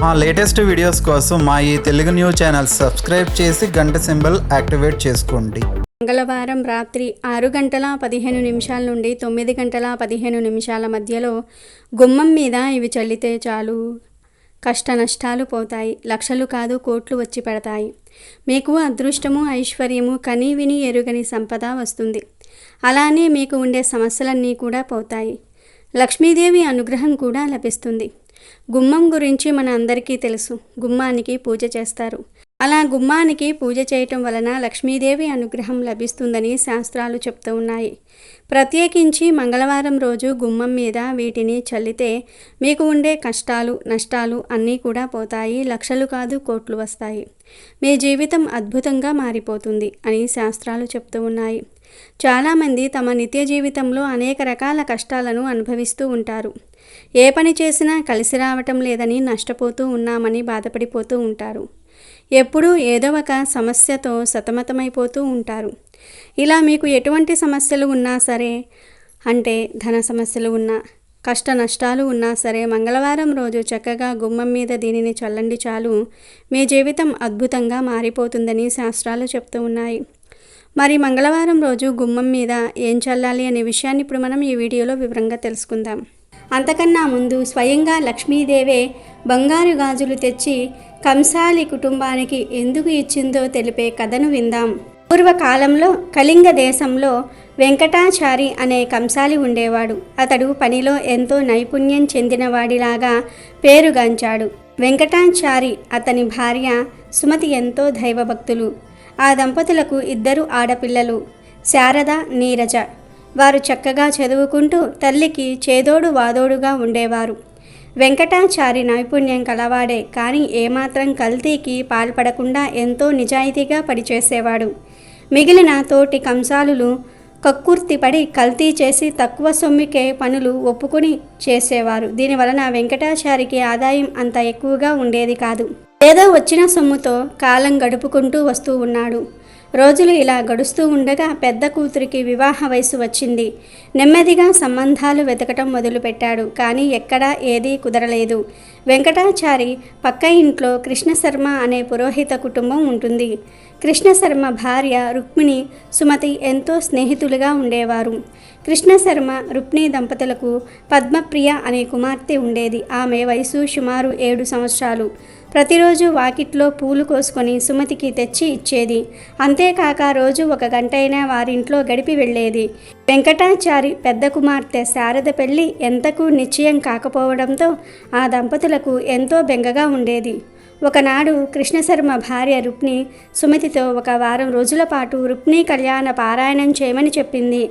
మా latest videos కోసం మా ఈ తెలుగు న్యూస్ ఛానల్ సబ్స్క్రైబ్ చేసి గంట సింబల్ యాక్టివేట్ చేసుకోండి. మంగళవారం రాత్రి 6:15 నుండి 9:15 మధ్యలో గుమ్మం మీద ఇవి చల్లితే చాలు కష్ట నష్టాలు పోతాయి. లక్షలు కాదు కోట్లు వచ్చి పెడతాయి. మీకు అదృష్టము, ఐశ్వర్యము, కని విని ఎరుగని సంపద వస్తుంది. అలానే మీకు ఉండే సమస్యలన్నీ కూడా పోతాయి. లక్ష్మీదేవి అనుగ్రహం కూడా లభిస్తుంది. గుమ్మం గురించి మన అందరికీ తెలుసు. గుమ్మానికి పూజ చేస్తారు. అలా గుమ్మానికి పూజ చేయటం వలన లక్ష్మీదేవి అనుగ్రహం లభిస్తుందని శాస్త్రాలు చెప్తూ ఉన్నాయి. ప్రత్యేకించి మంగళవారం రోజు గుమ్మం మీద వీటిని చల్లితే మీకు ఉండే కష్టాలు, నష్టాలు అన్నీ కూడా పోతాయి. లక్షలు కాదు కోట్లు వస్తాయి. మీ జీవితం అద్భుతంగా మారిపోతుంది అని శాస్త్రాలు చెప్తూ ఉన్నాయి. చాలామంది తమ నిత్య జీవితంలో అనేక రకాల కష్టాలను అనుభవిస్తూ ఉంటారు. ఏ పని చేసినా కలిసి రావటం లేదని నష్టపోతూ ఉన్నామని బాధపడిపోతూ ఉంటారు. ఎప్పుడూ ఏదో ఒక సమస్యతో సతమతమైపోతూ ఉంటారు. ఇలా మీకు ఎటువంటి సమస్యలు ఉన్నా సరే, అంటే ధన సమస్యలు ఉన్నా, కష్ట నష్టాలు ఉన్నా సరే, మంగళవారం రోజు చక్కగా గుమ్మం మీద దీనిని చల్లండి చాలు మీ జీవితం అద్భుతంగా మారిపోతుందని శాస్త్రాలు చెప్తూ ఉన్నాయి. మరి మంగళవారం రోజు గుమ్మం మీద ఏం చల్లాలి అనే విషయాన్ని ఇప్పుడు మనం ఈ వీడియోలో వివరంగా తెలుసుకుందాం. అంతకన్నా ముందు స్వయంగా లక్ష్మీదేవే బంగారు గాజులు తెచ్చి కంసాలి కుటుంబానికి ఎందుకు ఇచ్చిందో తెలిపే కథను విందాం. పూర్వకాలంలో కళింగ దేశంలో వెంకటాచారి అనే కంసాలి ఉండేవాడు. అతడు పనిలో ఎంతో నైపుణ్యం చెందినవాడిలాగా పేరుగాంచాడు. వెంకటాచారి అతని భార్య సుమతి ఎంతో దైవభక్తులు. ఆ దంపతులకు 2 ఆడపిల్లలు, శారద, నీరజ. వారు చక్కగా చదువుకుంటూ తల్లికి చేదోడు వాదోడుగా ఉండేవారు. వెంకటాచారి నైపుణ్యం కలవాడే, కానీ ఏమాత్రం కల్తీకి పాల్పడకుండా ఎంతో నిజాయితీగా పనిచేసేవాడు. మిగిలిన తోటి కంసాలులు కక్కుర్తిపడి కల్తీ చేసి తక్కువ సొమ్ముకే పనులు ఒప్పుకొని చేసేవారు. దీనివలన వెంకటాచారికి ఆదాయం అంత ఎక్కువగా ఉండేది కాదు. ఏదో వచ్చిన సొమ్ముతో కాలం గడుపుకుంటూ వస్తూ ఉన్నాడు. రోజులు ఇలా గడుస్తూ ఉండగా పెద్ద కూతురికి వివాహ వయసు వచ్చింది. నెమ్మదిగా సంబంధాలు వెతకటం మొదలుపెట్టాడు. కానీ ఎక్కడా ఏదీ కుదరలేదు. వెంకటాచారి పక్క ఇంట్లో కృష్ణశర్మ అనే పురోహిత కుటుంబం ఉంటుంది. కృష్ణశర్మ భార్య రుక్మిణి, సుమతి ఎంతో స్నేహితులుగా ఉండేవారు. కృష్ణశర్మ, రుక్మిణి దంపతులకు పద్మప్రియ అనే కుమార్తె ఉండేది. ఆమె వయసు సుమారు 7 సంవత్సరాలు. ప్రతిరోజు వాకిట్లో పూలు కోసుకొని సుమతికి తెచ్చి ఇచ్చేది. అంతేకాక రోజు 1 గంటైనా వారింట్లో గడిపి వెళ్ళేది. వెంకటాచారి పెద్ద కుమార్తె శారద పెళ్లి ఎంతకు నిశ్చయం కాకపోవడంతో ఆ దంపతులకు ఎంతో బెంగగా ఉండేది. ఒకనాడు కృష్ణశర్మ భార్య రుక్మిణి సుమతితో 1 వారం రోజుల పాటు రుక్మిణి కళ్యాణ పారాయణం చేయమని చెప్పింది.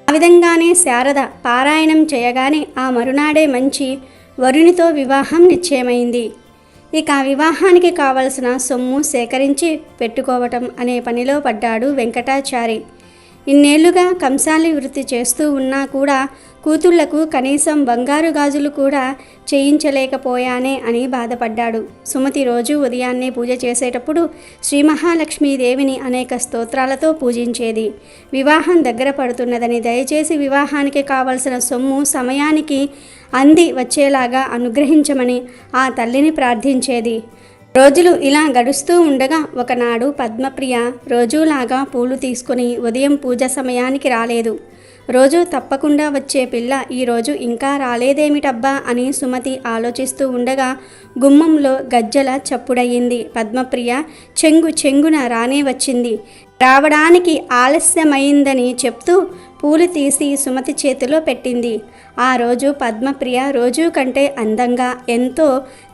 ఆ విధంగానే శారద పారాయణం చేయగానే ఆ మరునాడే మంచి వరునితో వివాహం నిశ్చయమైంది. ఇక వివాహానికి కావలసిన సొమ్ము సేకరించి పెట్టుకోవటం అనే పనిలో పడ్డాడు వెంకటాచారి. ఇన్నేళ్లుగా కంసాలి వృత్తి చేస్తూ ఉన్నా కూడా కూతుళ్లకు కనీసం బంగారు గాజులు కూడా చేయించలేకపోయానే అని బాధపడ్డాడు. సుమతి రోజు ఉదయాన్నే పూజ చేసేటప్పుడు శ్రీ మహాలక్ష్మీదేవిని అనేక స్తోత్రాలతో పూజించేది. వివాహం దగ్గర పడుతున్నదని, దయచేసి వివాహానికి కావలసిన సొమ్ము సమయానికి అంది వచ్చేలాగా అనుగ్రహించమని ఆ తల్లిని ప్రార్థించేది. రోజులు ఇలా గడుస్తూ ఉండగా ఒకనాడు పద్మప్రియ రోజులాగా పూలు తీసుకుని ఉదయం పూజ సమయానికి రాలేదు. రోజు తప్పకుండా వచ్చే పిల్ల ఈరోజు ఇంకా రాలేదేమిటబ్బా అని సుమతి ఆలోచిస్తూ ఉండగా గుమ్మంలో గజ్జల చప్పుడయ్యింది. పద్మప్రియ చెంగున రానే వచ్చింది. రావడానికి ఆలస్యమైందని చెప్తూ పూలు తీసి సుమతి చేతిలో పెట్టింది. ఆ రోజు పద్మప్రియ రోజు కంటే అందంగా ఎంతో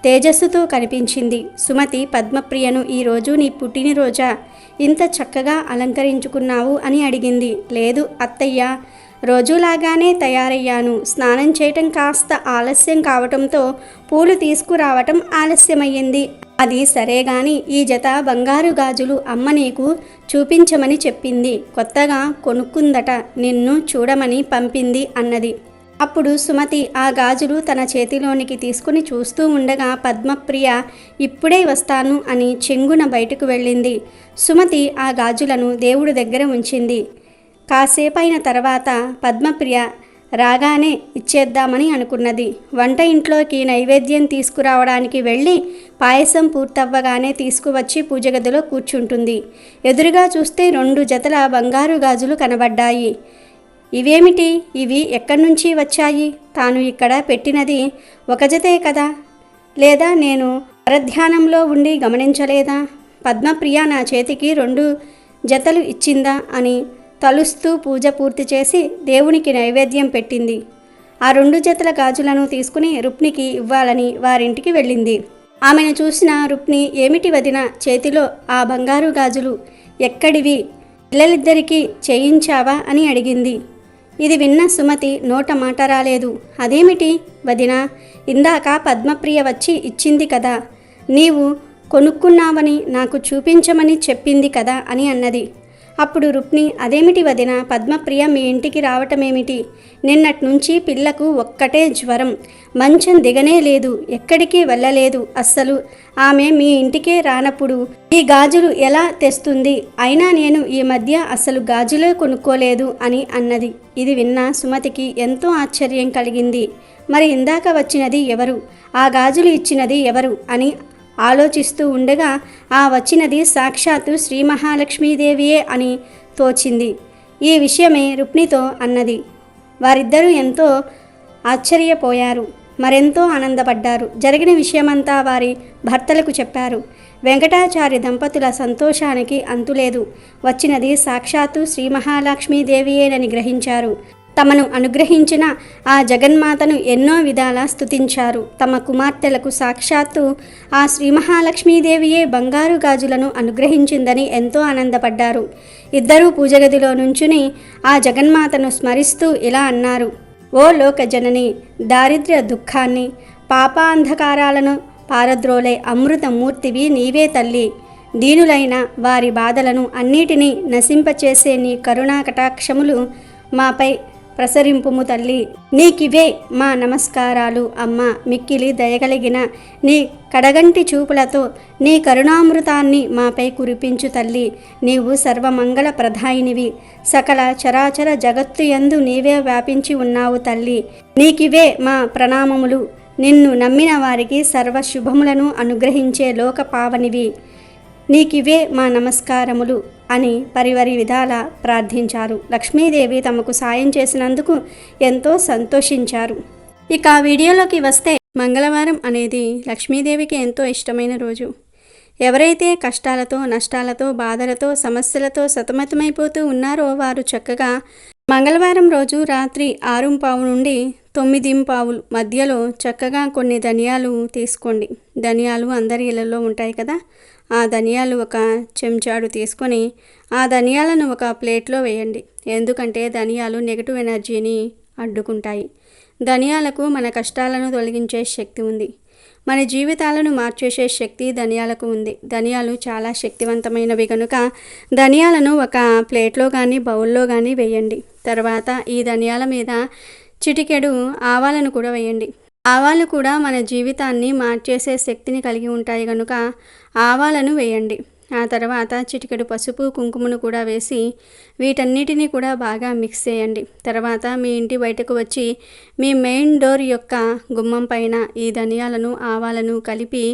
తేజస్సుతో కనిపించింది. సుమతి పద్మప్రియను, ఈరోజు నీ పుట్టినరోజా, ఇంత చక్కగా అలంకరించుకున్నావు అని అడిగింది. లేదు అత్తయ్య, రోజులాగానే తయారయ్యాను. స్నానం చేయటం కాస్త ఆలస్యం కావటంతో పూలు తీసుకురావటం ఆలస్యమయ్యింది. అది సరే గాని ఈ జత బంగారు గాజులు అమ్మ నీకు చూపించమని చెప్పింది. కొత్తగా కొనుక్కుందట, నిన్ను చూడమని పంపింది అన్నది. అప్పుడు సుమతి ఆ గాజులు తన చేతిలోనికి తీసుకుని చూస్తూ ఉండగా పద్మప్రియ ఇప్పుడే వస్తాను అని చెంగున బయటకు వెళ్ళింది. సుమతి ఆ గాజులను దేవుడి దగ్గర ఉంచింది. కాసేపైన తర్వాత పద్మప్రియ రాగానే ఇచ్చేద్దామని అనుకున్నది. వంట ఇంట్లోకి నైవేద్యం తీసుకురావడానికి వెళ్ళి పాయసం పూర్తవ్వగానే తీసుకువచ్చి పూజ గదిలో కూర్చుంటుంది. ఎదురుగా చూస్తే 2 జతల బంగారు గాజులు కనబడ్డాయి. ఇవేమిటి? ఇవి ఎక్కడి నుంచి వచ్చాయి? తాను ఇక్కడ పెట్టినది 1 జతే కదా? లేదా నేను పరధ్యానంలో ఉండి గమనించలేదా? పద్మప్రియ నా చేతికి 2 జతలు ఇచ్చిందా అని తలుస్తూ పూజ పూర్తి చేసి దేవునికి నైవేద్యం పెట్టింది. ఆ 2 జతల గాజులను తీసుకుని రుక్మిణికి ఇవ్వాలని వారింటికి వెళ్ళింది. ఆమెను చూసిన రుక్మిణి, ఏమిటి వదిన చేతిలో ఆ బంగారు గాజులు ఎక్కడివి? పిల్లలిద్దరికీ చేయించావా అని అడిగింది. ఇది విన్న సుమతి నోట మాట రాలేదు. అదేమిటి వదిన, ఇందాక పద్మప్రియ వచ్చి ఇచ్చింది కదా, నీవు కొనుక్కున్నావని నాకు చూపించమని చెప్పింది కదా అని అన్నది. అప్పుడు రుక్మిణి, అదేమిటి వదిన, పద్మప్రియ మీ ఇంటికి రావటమేమిటి? నిన్నటి నుంచి పిల్లకు ఒక్కటే జ్వరం, మంచం దిగనే లేదు, ఎక్కడికి వెళ్ళలేదు. అస్సలు ఆమె మీ ఇంటికే రానప్పుడు ఈ గాజులు ఎలా తెస్తుంది? అయినా నేను ఈ మధ్య అసలు గాజులే కొనుక్కోలేదు అని అన్నది. ఇది విన్న సుమతికి ఎంతో ఆశ్చర్యం కలిగింది. మరి ఇందాక వచ్చినది ఎవరు? ఆ గాజులు ఇచ్చినది ఎవరు అని ఆలోచిస్తూ ఉండగా ఆ వచ్చినది సాక్షాత్తు శ్రీ మహాలక్ష్మీదేవియే అని తోచింది. ఈ విషయమే రుక్మిణితో అన్నది. వారిద్దరూ ఎంతో ఆశ్చర్యపోయారు, మరెంతో ఆనందపడ్డారు. జరిగిన విషయమంతా వారి భర్తలకు చెప్పారు. వెంకటాచారి దంపతుల సంతోషానికి అంతులేదు. వచ్చినది సాక్షాత్తు శ్రీ మహాలక్ష్మీదేవియేనని గ్రహించారు. తమను అనుగ్రహించిన ఆ జగన్మాతను ఎన్నో విధాలా స్తుతించారు. తమ కుమార్తెలకు సాక్షాత్తు ఆ శ్రీ మహాలక్ష్మీదేవియే బంగారు గాజులను అనుగ్రహించిందని ఎంతో ఆనందపడ్డారు. ఇద్దరూ పూజగదిలో నుంచుని ఆ జగన్మాతను స్మరిస్తూ ఇలా అన్నారు. ఓ లోకజనని, దారిద్ర్య దుఃఖాన్ని పాపాంధకారాలను పారద్రోలే అమృతమూర్తివి నీవే తల్లి. దీనులైన వారి బాధలను అన్నిటినీ నశింపచేసే నీ కరుణా కటాక్షములు మాపై ప్రసరింపుము తల్లి. నీకివే మా నమస్కారాలు అమ్మ. మిక్కిలి దయగలిగిన నీ కడగంటి చూపులతో నీ కరుణామృతాన్ని మాపై కురిపించు తల్లి. నీవు సర్వమంగళ ప్రధాయినివి. సకల చరాచర జగత్తు యందు నీవే వ్యాపించి ఉన్నావు తల్లి. నీకివే మా ప్రణామములు. నిన్ను నమ్మిన వారికి సర్వ శుభములను అనుగ్రహించే లోక పావనివి. నీకివే మా నమస్కారములు అని పరివరి విధాల ప్రార్థించారు. లక్ష్మీదేవి తమకు సాయం చేసినందుకు ఎంతో సంతోషించారు. ఇక వీడియోలోకి వస్తే, మంగళవారం అనేది లక్ష్మీదేవికి ఎంతో ఇష్టమైన రోజు. ఎవరైతే కష్టాలతో, నష్టాలతో, బాధలతో, సమస్యలతో సతమతమైపోతూ ఉన్నారో వారు చక్కగా మంగళవారం రోజు రాత్రి 6:15 నుండి 9:15 మధ్యలో చక్కగా కొన్ని ధనియాలు తీసుకోండి. ధనియాలు అందరి ఇళ్లలో ఉంటాయి కదా. ఆ ధనియాలు ఒక చెంచాడు తీసుకొని ఆ ధనియాలను ఒక ప్లేట్లో వేయండి. ఎందుకంటే ధనియాలు నెగటివ్ ఎనర్జీని అడ్డుకుంటాయి. ధనియాలకు మన కష్టాలను తొలగించే శక్తి ఉంది. మన జీవితాలను మార్చేసే శక్తి ధనియాలకు ఉంది. ధనియాలు చాలా శక్తివంతమైనవి కనుక ధనియాలను ఒక ప్లేట్లో కానీ బౌల్లో కానీ వేయండి. తర్వాత ఈ ధనియాల మీద చిటికెడు ఆవాలను కూడా వేయండి. ఆవాలు కూడా మన జీవితాన్ని మార్చేసే శక్తిని కలిగి ఉంటాయి కనుక ఆవాలను వేయండి. ఆ తర్వాత చిటికెడు పసుపు, కుంకుమను కూడా వేసి వీటన్నిటిని కూడా బాగా మిక్స్ చేయండి. తర్వాత మీ ఇంటి బయటకు వచ్చి మీ మెయిన్ డోర్ యొక్క గుమ్మం పైన ఈ ధనియాలను, ఆవాలను కలిపి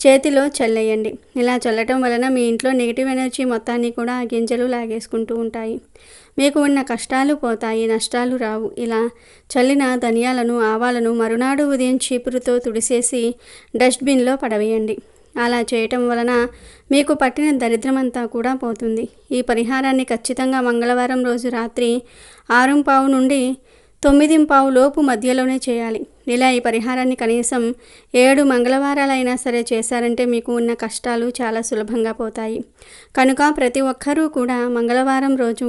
చేతిలో చల్లేయండి. ఇలా చల్లటం వలన మీ ఇంట్లో నెగిటివ్ ఎనర్జీ మొత్తాన్ని కూడా ఆ గింజలు లాగేసుకుంటూ ఉంటాయి. మీకు ఉన్న కష్టాలు పోతాయి, నష్టాలు రావు. ఇలా చల్లిన ధనియాలను, ఆవాలను మరునాడు ఉదయం చీపురుతో తుడిసేసి డస్ట్బిన్లో పడవేయండి. అలా చేయటం వలన మీకు పట్టిన దరిద్రమంతా కూడా పోతుంది. ఈ పరిహారాన్ని ఖచ్చితంగా మంగళవారం రోజు రాత్రి 6:15 నుండి 9:15 లోపు మధ్యలోనే చేయాలి. ఇలా ఈ పరిహారాన్ని కనీసం 7 మంగళవారాలైనా సరే చేశారంటే మీకు ఉన్న కష్టాలు చాలా సులభంగా పోతాయి. కనుక ప్రతి ఒక్కరూ కూడా మంగళవారం రోజు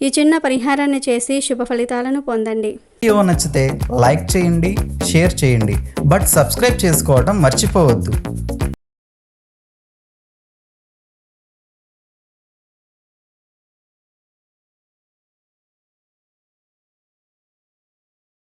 ఈ చిన్న పరిహారాన్ని చేసి శుభ ఫలితాలను పొందండి. వీడియో నచ్చితే లైక్ చేయండి, షేర్ చేయండి, బట్ సబ్స్క్రైబ్ చేసుకోవడం మర్చిపోవద్దు.